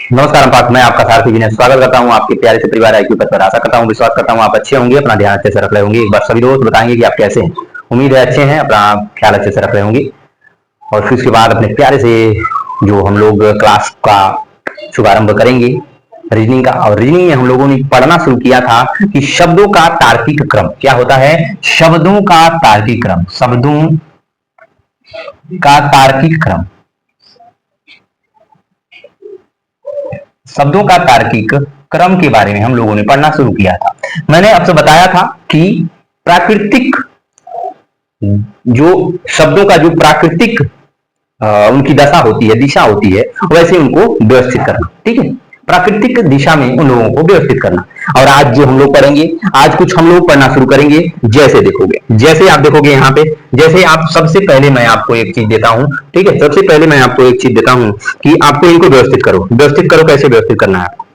नमस्कार पार्थ, मैं आपका सारथी विनय स्वागत करता हूं आपके प्यारे से परिवार IQ पर। आशा करता हूं, विश्वास करता हूं आप अच्छे होंगे, अपना ध्यान अच्छे से रख रहे होंगे। एक बार सभी दोस्त बताएंगे कि आप कैसे हैं। उम्मीद है अच्छे हैं, अपना ख्याल अच्छे से रख रहे होंगे। और फिर उसके बाद अपने प्यारे से जो हम लोग क्लास का शुभारंभ करेंगे रीजनिंग का। और रीजनिंग में हम लोगों ने पढ़ना शुरू किया था कि शब्दों का तार्किक क्रम क्या होता है। शब्दों का तार्किक क्रम, शब्दों का तार्किक क्रम, शब्दों का तार्किक क्रम के बारे में हम लोगों ने पढ़ना शुरू किया था। मैंने आपसे बताया था कि प्राकृतिक जो शब्दों का जो प्राकृतिक उनकी दशा होती है, दिशा होती है, वैसे उनको व्यवस्थित करना। ठीक है, प्राकृतिक दिशा में उन लोगों को व्यवस्थित करना। और आज जो हम लोग पढ़ेंगे, आज कुछ हम लोग पढ़ना शुरू करेंगे। जैसे देखोगे, जैसे आप देखोगे यहाँ पे, जैसे आप सबसे पहले मैं आपको एक चीज देता हूँ। ठीक है, सबसे पहले मैं आपको एक चीज देता हूँ कि आपको इनको व्यवस्थित करो। व्यवस्थित करो, कैसे व्यवस्थित करना है आपको।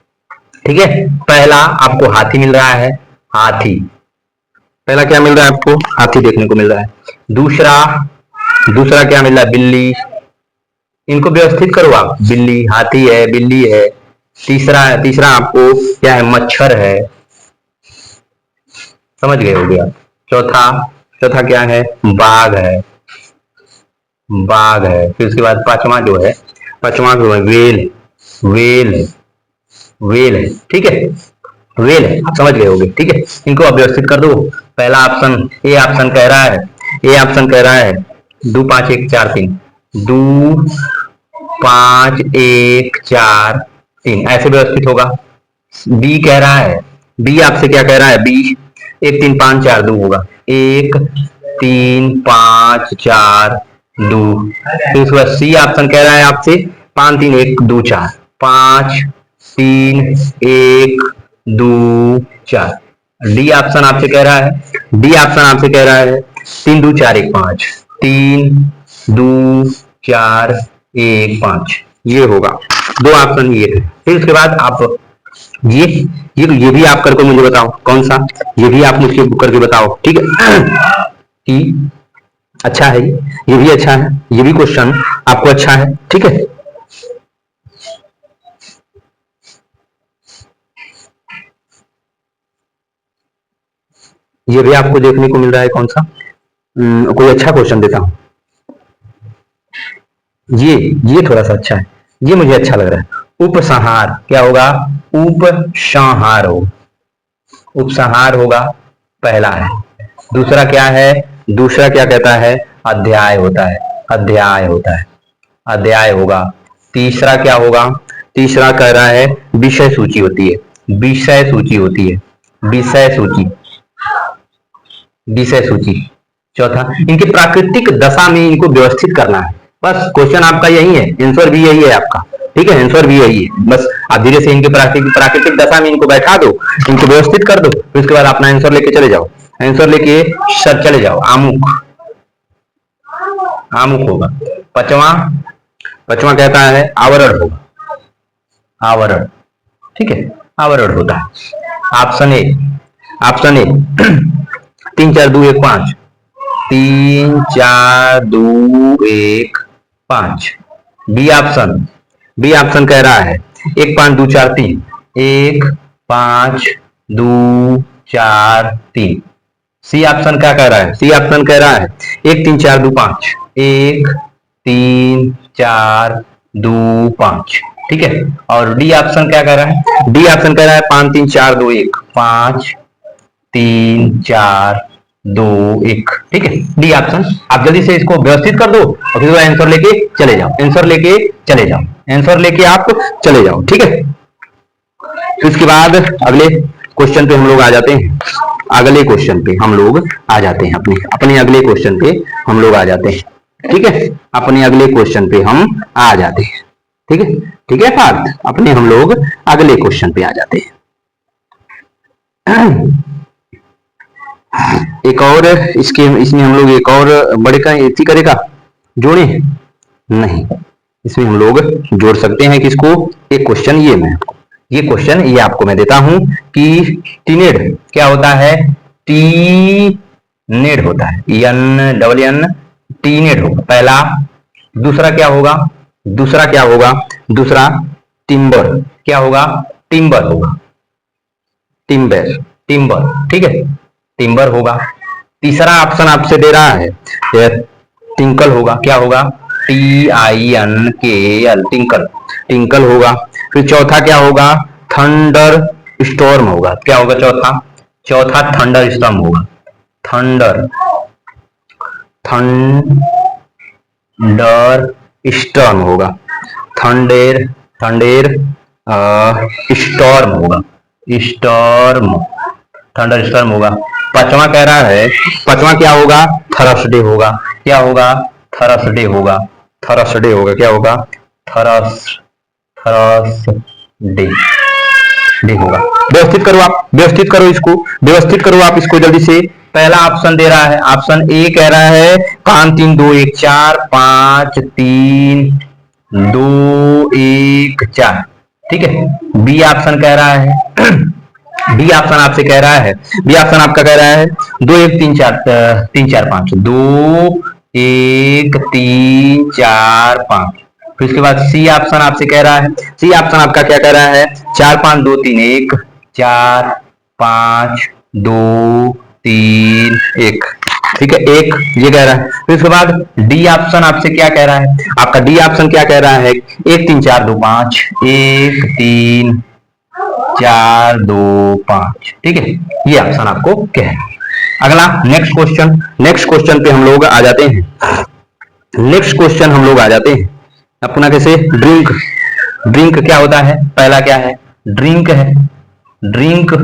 ठीक है, पहला आपको हाथी मिल रहा है, हाथी। पहला क्या मिल रहा है आपको? हाथी देखने को मिल रहा है। दूसरा दूसरा क्या मिल रहा है? बिल्ली। इनको व्यवस्थित करो आप। बिल्ली, हाथी है, बिल्ली है। तीसरा तीसरा आपको क्या है? मच्छर है। समझ गए होगे आप। चौथा चौथा क्या है? बाघ है, बाघ है। फिर उसके बाद पांचवा जो है, पांचवा जो है वेल, वेल है, वेल है। ठीक है, वेल है, आप समझ गए होगे। ठीक है, इनको आप व्यवस्थित कर दो। पहला ऑप्शन ए ऑप्शन कह रहा है, ए ऑप्शन कह रहा है 2 5 1 4 3, 2 5 1 4 3, ऐसे व्यवस्थित होगा। बी कह रहा है, बी आपसे क्या कह रहा है? बी 1 3 5 4 2 होगा। 1 3 5 4 2। फिर उसके बाद सी ऑप्शन कह रहा है आपसे 5 3 1 2 4, 5 3 1 2 4। डी ऑप्शन आपसे कह रहा है, डी ऑप्शन आपसे कह रहा है 3 2 4 1 5, 3 2 4 1 5। ये होगा, दो ऑप्शन ये थे। फिर उसके बाद आप ये भी आप करके मुझे बताओ कौन सा, ये भी आप मुझे करके बताओ। ठीक है कि अच्छा है, ये भी अच्छा है, ये भी क्वेश्चन आपको अच्छा है। ठीक है, ये भी आपको देखने को मिल रहा है कौन सा। कोई अच्छा क्वेश्चन देता हूं। ये थोड़ा सा अच्छा है, ये मुझे अच्छा लग रहा है। उपसंहार क्या होगा? उपसंहार हो, उपसंहार होगा, पहला है। दूसरा क्या है? दूसरा क्या कहता है? अध्याय होता है, अध्याय होता है, अध्याय होगा। तीसरा क्या होगा? तीसरा कह रहा है विषय सूची होती है, विषय सूची होती है, विषय सूची, विषय सूची। चौथा, इनके प्राकृतिक दशा में इनको व्यवस्थित करना है। बस क्वेश्चन आपका यही है, आंसर भी यही है आपका। ठीक है, आंसर भी यही है। बस आप धीरे से इनके प्राकृतिक दशा में इनको बैठा दो, इनको व्यवस्थित कर दो, फिर उसके बाद अपना आंसर लेके चले जाओ। आंसर लेके सर चले जाओ। आमुख, आमुख होगा। पांचवा, पांचवा कहता है आवरण होगा, आवरण। ठीक है, आवरण होता है। Option A, option A 3 4 2 1 5, 3 4 2 1 5। B option, B option कह रहा है 1 5 2 4 3, 1 5 2 4 3। सी ऑप्शन क्या कह रहा है? सी ऑप्शन कह रहा है 1 3 4 2 5, 1 3 4 2 5। ठीक है, और डी ऑप्शन क्या कह रहा है? डी ऑप्शन कह रहा है 5 3 4 2 1, 5 3 4 2 1। ठीक है, डी ऑप्शन। आप जल्दी से इसको व्यवस्थित कर दो और फिर आंसर लेके चले जाओ, आंसर लेके चले जाओ, आंसर लेके आप चले जाओ। ठीक है, फिर उसके बाद अगले क्वेश्चन पे हम लोग आ जाते हैं, अगले क्वेश्चन पे हम लोग आ जाते हैं, अपने अपने अगले क्वेश्चन पे हम लोग आ जाते हैं। ठीक है, अपने अगले क्वेश्चन पे हम आ जाते हैं। ठीक है, ठीक है पार्थ, अपने हम लोग अगले क्वेश्चन पे आ जाते हैं। एक और इसके, इसमें हम लोग एक और बड़े का इसी करेगा, जोड़े नहीं, इसमें हम लोग जोड़ सकते हैं किसको? एक क्वेश्चन ये मैं, ये क्वेश्चन ये आपको मैं देता हूं कि टीनेड क्या होता है? टीनेड होता है, एन डबल एन, टीनेड होगा पहला। दूसरा क्या होगा? दूसरा क्या होगा? दूसरा टिम्बर, क्या होगा? टिम्बर होगा, टिम्बर, टिम्बर, ठीक है, टिम्बर होगा। तीसरा ऑप्शन आपसे दे रहा है टिंकल होगा, क्या होगा? TINKL, टिंकल, टिंकल होगा। फिर चौथा क्या होगा? थंडर स्टॉर्म होगा, क्या होगा चौथा? चौथा थंडर स्टॉर्म होगा, थंडर, थंडर स्टॉर्म होगा, थंडेर, थंडेर स्टॉर्म होगा, स्टॉर्म, थंडर स्टॉर्म होगा। पांचवा कह रहा है, पांचवा क्या होगा? थर्सडे होगा, क्या होगा? थर्सडे होगा, थर्सडे होगा, क्या होगा? थर्स, थर्सडे, डे होगा। व्यवस्थित करो आप, व्यवस्थित करो इसको, व्यवस्थित करो आप इसको जल्दी से। पहला ऑप्शन दे रहा है, ऑप्शन ए कह रहा है कान 3 2 1 4 5 3 2 1 4, ठीक है। बी ऑप्शन कह रहा है बी ऑप्शन आपसे कह रहा है, बी ऑप्शन आपका कह रहा है 2 1 3 4 3 4 5, 2 1 3 4 5। फिर इसके बाद सी ऑप्शन आपसे कह रहा है, सी ऑप्शन आपका क्या कह रहा है? 4 5 2 3 1, 4 5 2 3 1, ठीक है, एक ये कह रहा है। फिर उसके बाद डी ऑप्शन आपसे क्या कह रहा है? आपका डी ऑप्शन क्या कह रहा है? 1 3 4 2 5, 1 3 4 2 5, ठीक है, ये ऑप्शन आपको क्या है। अगला नेक्स्ट क्वेश्चन, नेक्स्ट क्वेश्चन पे हम लोग आ जाते हैं, नेक्स्ट क्वेश्चन हम लोग आ जाते हैं अपना कैसे? ड्रिंक, ड्रिंक क्या होता है? पहला क्या है? ड्रिंक है, ड्रिंक,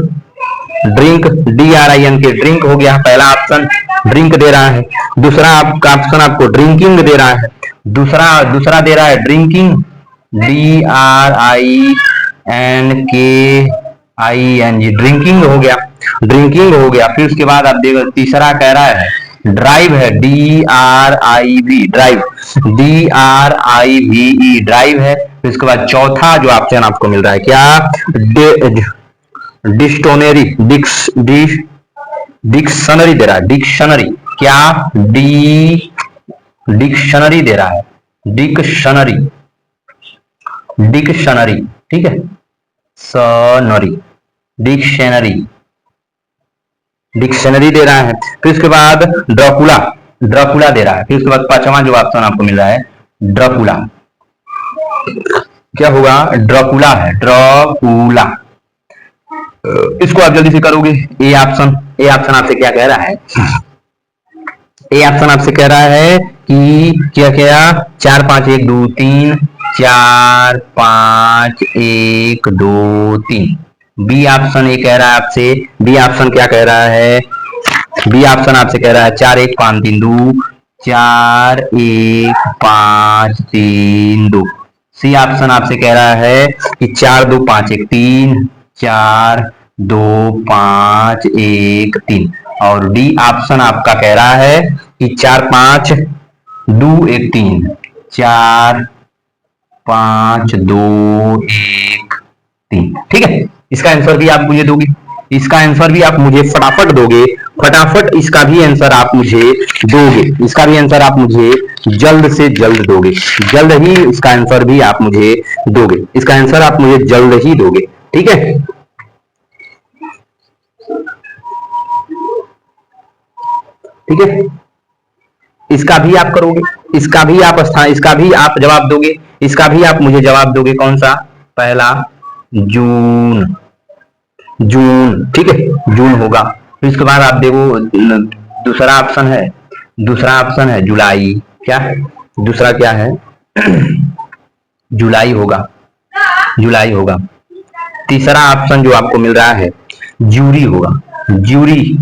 ड्रिंक, DRINK, ड्रिंक हो गया पहला ऑप्शन, ड्रिंक दे रहा है। दूसरा आपका ऑप्शन आपको ड्रिंकिंग दे रहा है, दूसरा दूसरा दे रहा है ड्रिंकिंग, DRINKING, ड्रिंकिंग हो गया, ड्रिंकिंग हो गया। फिर उसके बाद आप देखो तीसरा कह रहा है ड्राइव है, DRIV, ड्राइव, DRIVE, ड्राइव है। फिर उसके बाद चौथा जो ऑप्शन आपको मिल रहा है क्या? डिक्शनरी, डिक्शनरी दे रहा है, डिक्शनरी, क्या? डिक्शनरी दे रहा है, डिक्शनरी, डिक्शनरी, ठीक है, सनरी, डिक्शनरी, डिक्शनरी दे रहा है। फिर उसके बाद ड्रकुला, ड्रकुला दे रहा है। फिर उसके बाद पांचवा जो ऑप्शन आपको मिल रहा है ड्रकुला, क्या होगा? ड्रकुला है, ड्रकुला। इसको आप जल्दी से करोगे। ए ऑप्शन, ए ऑप्शन आपसे क्या कह रहा है? ए ऑप्शन आपसे कह रहा है कि क्या क्या? 4 5 1 2 3, 4 5 1 2 3। बी ऑप्शन ये कह रहा है आपसे, बी ऑप्शन क्या कह रहा है? बी ऑप्शन आपसे कह रहा है 4 1 5 3 2, 4 1 5 3 2। सी ऑप्शन आपसे कह रहा है कि 4 2 5 1 3, 4 2 5 1 3। और डी ऑप्शन आपका कह रहा है कि 4 5 2 1 3, 4 5 2 1 3, ठीक है। इसका आंसर भी आप मुझे दोगे, इसका आंसर भी आप मुझे फटाफट दोगे, फटाफट इसका भी आंसर आप मुझे दोगे, इसका भी आंसर आप मुझे जल्द से जल्द दोगे, जल्द ही इसका आंसर भी आप मुझे दोगे, इसका आंसर आप मुझे जल्द ही दोगे, ठीक है। ठीक है, इसका भी आप करोगे, इसका भी आप स्थान, इसका भी आप जवाब दोगे, इसका भी आप मुझे जवाब दोगे। कौन सा? पहला जून, जून, ठीक है, जून होगा। फिर इसके बाद आप देखो दूसरा ऑप्शन है, दूसरा ऑप्शन है जुलाई, क्या दूसरा क्या है? जुलाई होगा, जुलाई होगा। तीसरा ऑप्शन जो आपको मिल रहा है जूरी होगा, जूरी,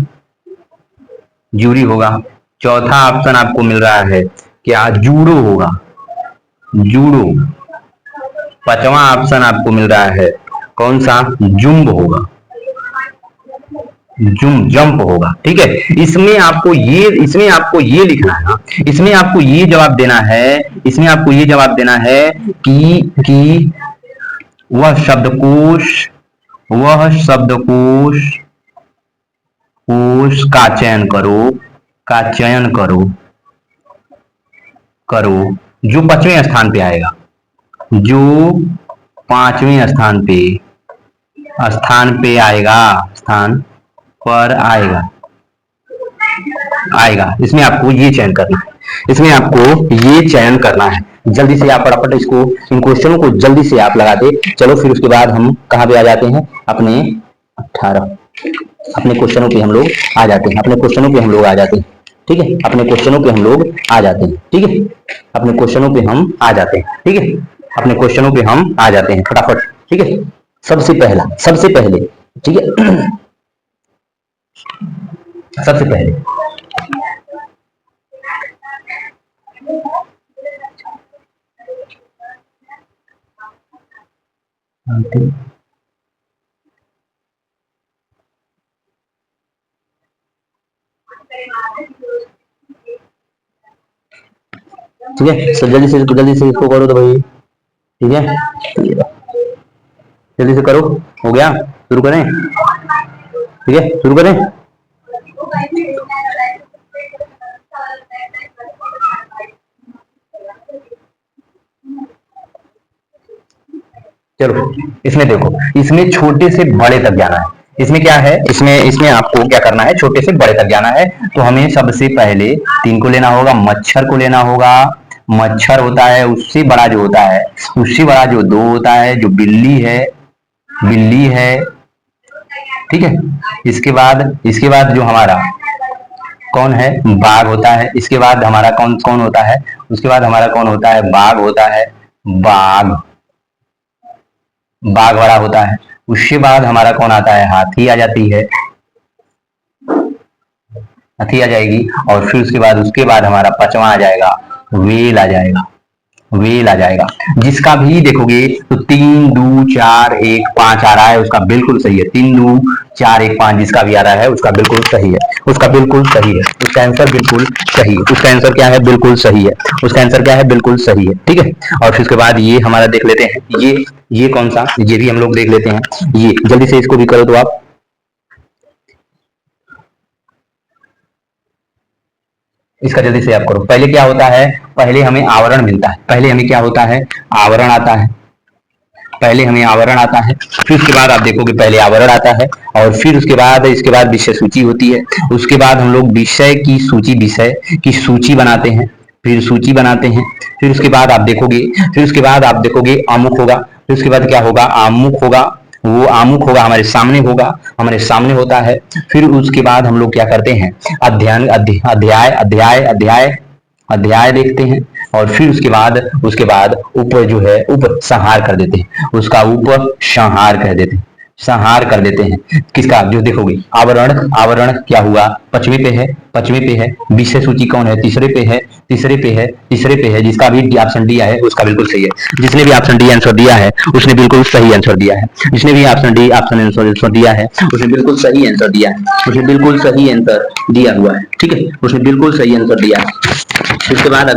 जूरी होगा। चौथा ऑप्शन आपको मिल रहा है क्या? जूडो होगा, जूडो। पांचवा ऑप्शन आपको मिल रहा है कौन सा? जुम्ब होगा, जुम, जंप होगा, ठीक है। इसमें आपको ये, इसमें आपको ये लिखना है, इसमें आपको ये जवाब देना है, इसमें आपको ये जवाब देना है कि वह शब्दकोश, वह शब्दकोश कोश का चयन करो, का चयन करो, करो जो 5वें स्थान पे आएगा, जो 5वें स्थान पे आएगा, स्थान पर आएगा, आएगा। इसमें आपको ये चयन करना है, इसमें आपको ये चयन करना है। जल्दी से आप फटाफट इसको, इन क्वेश्चनों को जल्दी से आप लगा दे। चलो फिर उसके बाद हम कहाँ पे आ जाते हैं, अपने 18 अपने क्वेश्चनों पे हम लोग आ जाते हैं, अपने क्वेश्चनों पे हम लोग आ जाते हैं। ठीक है, अपने क्वेश्चनों पे हम लोग आ जाते हैं। ठीक है, अपने क्वेश्चनों पे हम आ जाते हैं। ठीक है, अपने क्वेश्चनों पे हम आ जाते हैं फटाफट। ठीक है, सबसे पहले ठीक है सबसे पहले ठीक है, सब जल्दी से इसको करो तो भाई। ठीक है, जल्दी से करो। हो गया, शुरू करें। ठीक है, शुरू करें। चलो, इसमें देखो, इसमें छोटे से बड़े तक जाना है। इसमें क्या है, इसमें आपको क्या करना है, छोटे से बड़े तक जाना है। तो हमें सबसे पहले 3 को लेना होगा, मच्छर को लेना होगा। मच्छर होता है, उससे बड़ा जो होता है, उससे बड़ा जो 2 होता है, जो बिल्ली है। ठीक है, इसके बाद जो हमारा कौन है, बाघ होता है। इसके बाद हमारा कौन कौन होता है, उसके बाद हमारा कौन होता है, बाघ होता है। बाघ बाघ बड़ा होता है। उसके बाद हमारा कौन आता है, हाथी आ जाती है, हाथी आ जाएगी। और फिर उसके बाद हमारा 5वां आ जाएगा, वेल आ जाएगा, वेल आ जाएगा। जिसका भी देखोगे तो 3 2 4 1 5 आ रहा है, उसका बिल्कुल सही है। 3 2 4 1 5 जिसका भी आ रहा है उसका बिल्कुल सही है, उसका बिल्कुल सही है, उसका आंसर बिल्कुल सही है। उसका आंसर क्या है, बिल्कुल सही है, उसका आंसर क्या है, बिल्कुल सही है। ठीक है, और फिर उसके बाद ये हमारा देख लेते हैं, ये कौन सा, ये भी हम लोग देख लेते हैं। ये जल्दी से इसको भी करो तो आप। इसका जल्दी से आप करो। पहले क्या होता है, पहले हमें आवरण मिलता है, पहले हमें क्या होता है, आवरण आता है, पहले हमें आवरण आता है। फिर उसके बाद आप देखोगे पहले आवरण आता है, और फिर इसके बाद विषय सूची होती है। उसके बाद हम लोग विषय की सूची बनाते हैं, फिर सूची बनाते हैं। फिर उसके बाद आप देखोगे, आमुख होगा। फिर उसके बाद क्या होगा, आमुख होगा। वो आमुख होगा, हमारे सामने होगा, हमारे सामने होता है। फिर उसके बाद हम लोग क्या करते हैं, अध्ययन अध्याय अध्याय अध्याय अध्याय देखते हैं। और फिर उसके बाद उप जो है उपसंहार कर देते हैं, उसका उपसंहार कह देते हैं, संहार कर देते हैं। किसका, जो देखोगे आवरण क्या हुआ, 5वें पे है। विषय सूची कौन है, तीसरे पे है। जिसका भी ऑप्शन दिया है उसका बिल्कुल सही है। जिसने भी ऑप्शन डी आंसर दिया है उसने बिल्कुल सही आंसर दिया है। जिसने भी ऑप्शन डी ऑप्शन आंसर दिया है उसने बिल्कुल सही आंसर दिया है, उसने बिल्कुल सही आंसर दिया हुआ है। ठीक है, उसने बिल्कुल सही आंसर दिया है। इसके बाद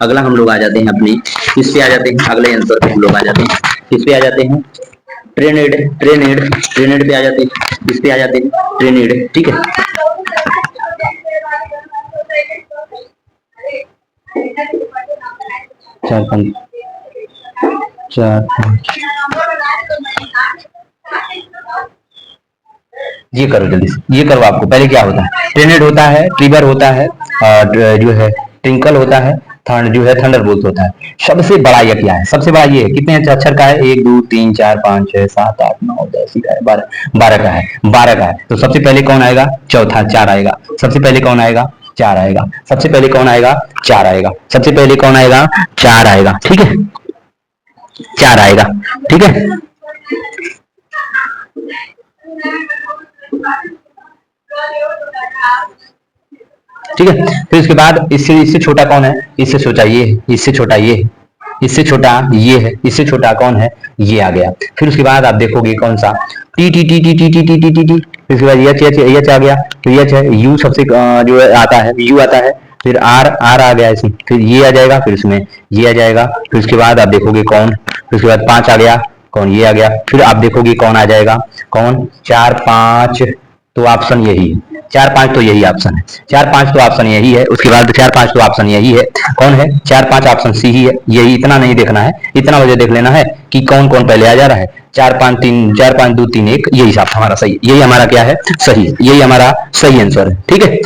अगला हम लोग आ जाते हैं अपनी, किस पे आ जाते हैं, अगले आंसर पे हम लोग आ जाते हैं, किस पे आ जाते हैं, ट्रेनेड पे आ जाते हैं, इस पे आ जाते हैं, ट्रेनेड। ठीक है, चार ये करो जल्दी से, ये करो। आपको पहले क्या होता है, ट्रेनेड होता है, ट्रिगर होता है, जो है ट्विंकल होता है, जो है थंडरबोल्ट होता है। सबसे बड़ा ये क्या है, सबसे बड़ा ये है, कितने अक्षर का है, 1 2 3 4 5 6 7 8 9 10 11 12 का है, 12 का है। तो सबसे पहले कौन आएगा, चौथा 4 आएगा। सबसे पहले कौन आएगा, 4 आएगा। सबसे पहले कौन आएगा, 4 आएगा। सबसे पहले कौन आएगा, 4 आएगा। ठीक है, 4 आएगा। ठीक है, ठीक है। फिर उसके बाद इससे छोटा कौन है, इससे छोटा ये है, इससे छोटा ये है, इससे छोटा ये है, इससे छोटा कौन है, ये आ गया। फिर उसके बाद आप देखोगे कौन सा, T T T T T T T T T T. फिर उसके बाद एच आ गया। तो एच है, यू सबसे जो आता है, यू आता है। फिर आर आ गया इसमें, फिर ये आ जाएगा, फिर इसमें ये आ जाएगा। फिर उसके बाद आप देखोगे कौन, फिर उसके बाद 5 आ गया, कौन ये आ गया। फिर आप देखोगे कौन आ जाएगा, कौन 4 5। तो ऑप्शन यही है, चार पांच तो यही ऑप्शन है, चार पांच तो ऑप्शन यही है, उसके बाद चार पांच तो ऑप्शन यही है, कौन है चार पांच ऑप्शन सी ही है, यही इतना नहीं देखना है, इतना वजह देख लेना है कि कौन कौन पहले आ जा रहा है, चार पांच तीन, चार पांच दो तीन एक, यही हिसाब हमारा सही, यही हमारा क्या है सही, यही हमारा सही आंसर है, ठीक है।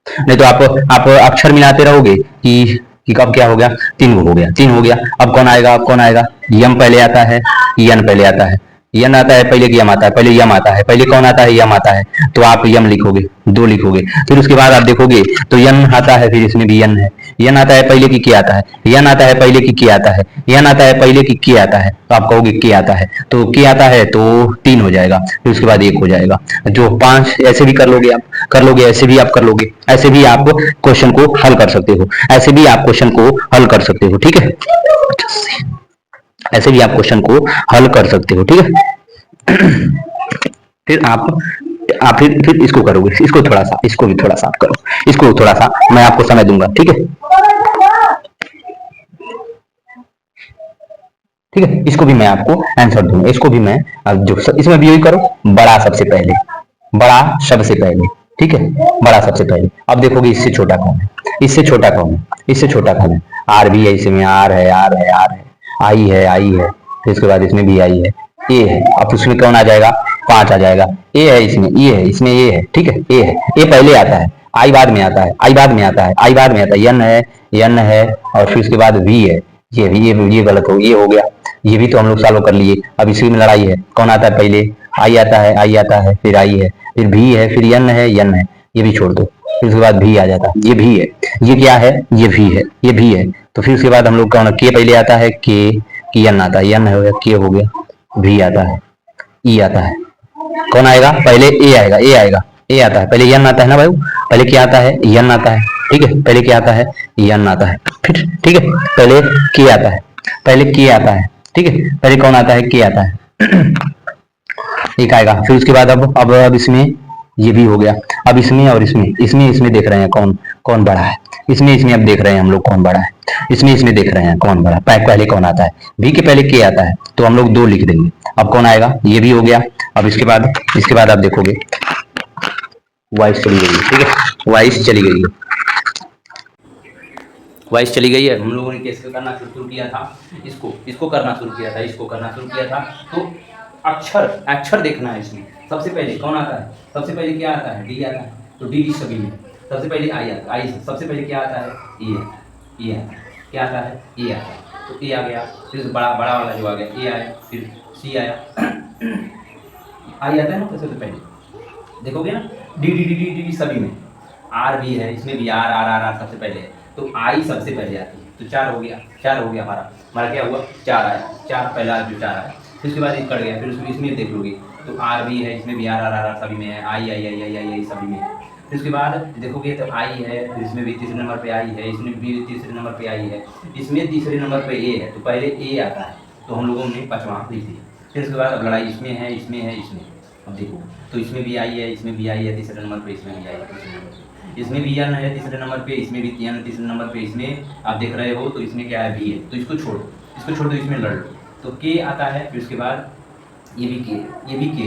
नहीं तो आप अक्षर मिलाते रहोगे कि कब क्या हो गया, तीन हो गया, तीन हो गया, अब कौन आएगा, अब कौन आएगा, यम पहले आता है, यन पहले आता है, यन आता है पहले कि यम आता है, पहले यम आता है, पहले कौन आता है, यम आता है, तो आप यम लिखोगे, दो लिखोगे, फिर उसके बाद आप देखोगे तो यन आता है, फिर इसमें भी यन है, यन आता है पहले कि के आता है, यन आता है पहले कि के आता है, यन आता है पहले कि के आता है, तो आप कहोगे के आता है, तो के आता है तो तीन हो जाएगा, फिर उसके बाद एक हो जाएगा, जो पांच ऐसे भी कर लोगे आप, कर लोगे ऐसे भी आप कर लोगे, ऐसे भी आप क्वेश्चन को हल कर सकते हो, ऐसे भी आप क्वेश्चन को हल कर सकते हो, ठीक है, ऐसे भी आप क्वेश्चन को हल कर सकते हो, ठीक है। फिर फिर इसको करोगे, इसको थोड़ा सा, इसको भी थोड़ा सा आप करो, इसको थोड़ा सा मैं आपको समय दूंगा, ठीक है, ठीक है, इसको भी मैं आपको आंसर दूंगा, इसको भी मैं जो इसमें भी यही करो, बड़ा सबसे पहले, बड़ा सबसे पहले, ठीक है, बड़ा सबसे पहले, अब देखोगे इससे छोटा कौन है, इससे छोटा कौन है, इससे छोटा कौन है, आर भी है इसमें, आर है, आर है, आर है, आई है, आई है, फिर उसके बाद इसमें भी आई है, ए है, अब उसमें कौन आ जाएगा, पांच आ जाएगा, ए है इसमें, ए है इसमें, ए है, ठीक है, ए है, ए पहले आता है, आई बाद में आता है, आई बाद में आता है, आई बाद में आता है, यन है, और फिर उसके बाद वी है, ये भी, ये गलत हो, ये हो गया, ये भी तो हम लोग सॉल्व कर लिए, अब इसी में लड़ाई है, कौन आता है पहले, आई आता है, आई आता है, फिर आई है, फिर भी है, फिर यन है, यन है, ये भी छोड़ दो, फिर उसके बाद भी आ जाता है, ये भी है, ये क्या है, ये भी है, ये भी है, तो फिर उसके बाद हम लोग कौन, के पहले आता है, के यन आता है, यन हो गया, के हो गया, भी आता है, ई आता है, कौन आएगा पहले, ए आएगा, ए आएगा, ए आता है पहले, यन आता है ना भाई, पहले क्या आता है, यन आता है, ठीक है, पहले क्या आता है, यन आता है, फिर ठीक है, पहले के आता है, पहले के आता है, ठीक है, पहले कौन आता है, के आता है, एक आएगा, फिर उसके बाद अब इसमें ये भी हो गया, अब इसमें और इसमें देख रहे हैं कौन कौन बड़ा है, इसमें अब देख रहे हैं हम लोग कौन बड़ा है, इसमें देख रहे हैं कौन बड़ा है, पहले कौन आता है, भी के पहले के आता है, तो हम लोग दो लिख देंगे, अब कौन आएगा, ये भी हो गया, अब इसके बाद आप देखोगे वॉइस चली गई है, ठीक है, वॉइस चली गई है, वॉइस चली गई है, हम लोगों ने कैसे करना शुरू किया था, इसको करना शुरू किया था, इसको करना शुरू किया था, तो अक्षर अक्षर देखना है इसमें, सबसे पहले कौन आता है, सबसे पहले क्या आता है, डी आता है, तो डी भी सभी में, सबसे पहले आई आता है, आई सबसे पहले क्या आता है, ए आता है, क्या आता है, ए आता है, तो ए आ गया, फिर बड़ा बड़ा वाला जो आ गया, ए आया, फिर सी आया, आई आता है ना सबसे पहले, देखोगे ना, D D D D D सभी में, आर भी है, इसमें भी आर आर आर आर सबसे पहले है, तो आई सबसे पहले आती है, तो चार हो गया, हमारा क्या हुआ, चार आया, चार पहला जो चार आया, फिर उसके बाद एक कट गया, फिर उसमें इसमें देख लोगे, तो आर भी है, इसमें भी आर आर आर आर सभी में है, आई आई आई आई आई आई सभी में है, फिर उसके बाद देखोगे तो आई है, फिर इसमें भी तीसरे नंबर पे आई है, इसमें भी तीसरे नंबर पे आई है, इसमें तीसरे नंबर पे ए है, तो पहले ए आता है, तो हम लोगों ने पाँचवां लिख दिया, फिर उसके बाद अब लड़ाई इसमें है, इसमें है, इसमें, अब देखो, तो इसमें भी आई है, इसमें भी आई है तीसरे नंबर पे, इसमें भी आई है तीसरे नंबर पे, इसमें भी यन है तीसरे नंबर पे, इसमें भी यन है तीसरे नंबर पे, इसमें आप देख रहे हो तो इसमें क्या है, भी है, तो इसको छोड़ो, इसमें लड़ लो, तो के आता है, फिर उसके बाद ये भी के,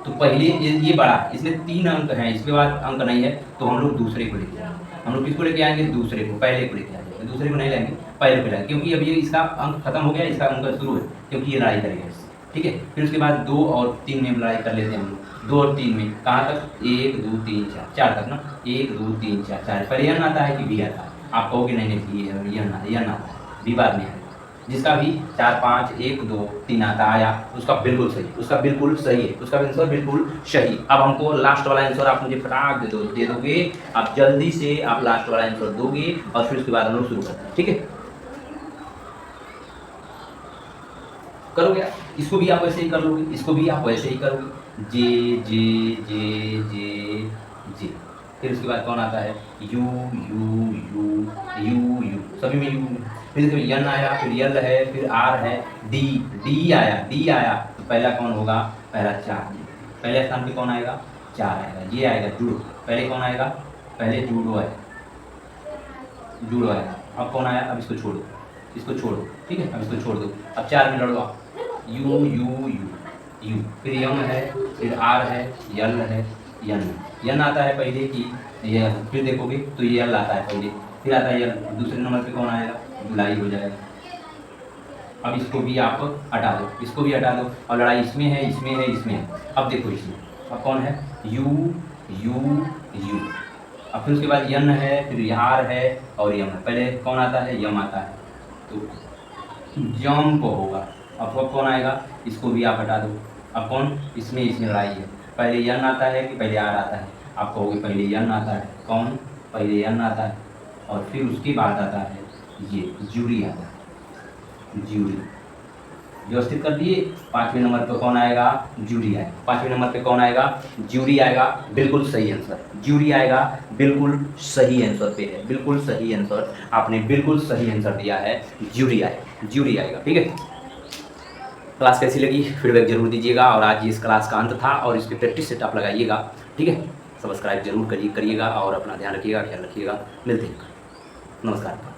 तो पहले ये बड़ा, इसमें 3 अंक हैं, इसके बाद अंक नहीं है, तो हम लोग दूसरे को लेके आएंगे, हम लोग किसको लेके आएंगे, दूसरे को, पहले को लेके आएंगे, दूसरे को नहीं लाएंगे, पहले को लाएंगे, क्योंकि अब ये इसका अंक खत्म हो गया, इसका अंक शुरू है, क्योंकि ये लड़ाई करेगा इससे, ठीक है, फिर उसके बाद 2 और 3 में लड़ाई कर लेते हैं हम लोग, 2 और 3 में कहाँ तक, 1 2 3 4 4 तक ना, 1 2 3 4 4, पहले यन आता है कि भी आता है, आप कहोगे नहीं नहीं यन आता है, भी बाद में आएगा, जिसका भी 4 5 1 2 3 आता आया, उसका बिल्कुल सही, उसका आंसर बिल्कुल सही। अब हमको लास्ट वाला आंसर आप मुझे फटाक दे दोगे, आप जल्दी से आप लास्ट वाला आंसर दोगे, और फिर उसके बाद हम लोग शुरू करते हैं, ठीक है, करोगे, इसको भी आप वैसे ही कर लोगे, इसको भी आप वैसे ही करोगे, जे जे जे जे जे, फिर उसके बाद कौन आता है, you you you you you, सभी में यू, फिर यन आया, फिर यल है, फिर आर है, डी डी आया, तो पहला कौन होगा, पहला 4, पहले स्थान पे कौन आएगा, 4 आएगा, ये आएगा जुड़ो, पहले कौन आएगा, पहले जूडो आएगा, अब कौन आया, अब इसको छोड़ो, ठीक है, अब इसको छोड़ दो, अब 4 में लड़ो आप, यू यू यू यू, फिर यम है, फिर आर है, यल है, यन, यन आता है पहले कि यह, फिर देखोगे तो ये यल आता है पहले, फिर आता है यल, दूसरे नंबर पे कौन आएगा, धुलाई हो जाएगा। अब इसको भी आप हटा दो, इसको भी हटा दो, और लड़ाई इसमें है, इसमें है, इसमें है। अब देखो इसमें, अब कौन है, यू यू यू। अब फिर उसके बाद यन है, फिर यार है और यम है। पहले कौन आता है, यम आता है, तो यम को होगा। अब कौन आएगा, इसको भी आप हटा दो। अब कौन, इसमें लड़ाई है, पहले यन आता है कि पहले आर आता है, आप कहोगे पहले यन आता है। कौन, पहले यन आता है और फिर उसके बाद आता है ये जूरी आता है, जूरी। व्यवस्थित कर दिए। 5वें नंबर पे कौन आएगा, जूरी आएगा। 5वें नंबर पे कौन आएगा, जूरी आएगा। बिल्कुल सही आंसर, जूरी आएगा, बिल्कुल सही आंसर पे है, बिल्कुल सही आंसर, आपने बिल्कुल सही आंसर दिया है, जूरी आएगा, जूरी आएगा। ठीक है, क्लास कैसी लगी फीडबैक जरूर दीजिएगा, और आज इस क्लास का अंत था और इस पर प्रैक्टिस सेट आप लगाइएगा। ठीक है, सब्सक्राइब जरूर करिएगा और अपना ध्यान रखिएगा, ख्याल रखिएगा। मिलते हैं, नमस्कार।